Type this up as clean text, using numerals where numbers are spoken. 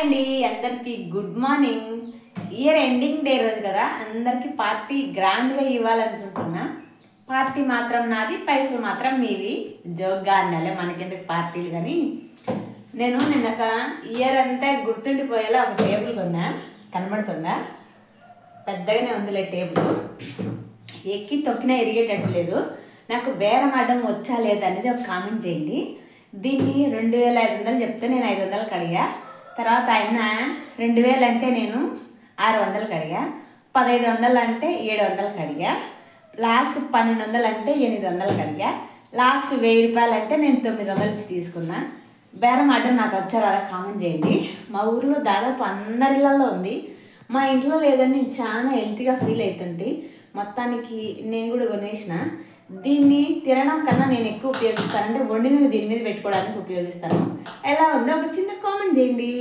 అండి అందరికి good morning. Year ending day రోజు కదా, అందరికి పార్టీ గ్రాండ్గా ఇవ్వాలనుకుంటున్నా. పార్టీ మాత్రం నాది, పైసలు మాత్రం మీవి. జోక్గా అన్నాలే, మనకెందుకు పార్టీలు. కానీ నేను నిన్న ఇయర్ అంతా గుర్తుండిపోయేలా ఒక టేబుల్ కొన్నా. కనబడుతుందా? పెద్దగానే ఉందిలే టేబుల్. ఎక్కి తొక్కినా ఇరిగేటట్టు లేదు. నాకు బేరం ఆడడం వచ్చా లేదా అనేది ఒక కామెంట్ చేయండి. దీన్ని 2500 చెప్తే నేను 500 అడిగా. తర్వాత ఆయన 2000 అంటే నేను 600 అడిగా. 1500 అంటే 700 అడిగా. లాస్ట్ 1200 అంటే 800 అడిగా. లాస్ట్ 1000 రూపాయలు అంటే నేను 900 తీసుకున్నా. బేరం ఆడడం నాకు వచ్చారు, అలా కామెంట్ చేయండి. మా ఊరిలో దాదాపు అందరిళ్ళల్లో ఉంది. మా ఇంట్లో లేదని నేను చాలా హెల్తీగా ఫీల్ అవుతుంటే మొత్తానికి నేను కూడా కొనేసిన. దీన్ని తినడం కన్నా నేను ఎక్కువ ఉపయోగిస్తాను, అంటే వండినవి దీని మీద పెట్టుకోవడానికి ఉపయోగిస్తాను. ఎలా ఉందో ఒక చిన్న కామెంట్ చేయండి.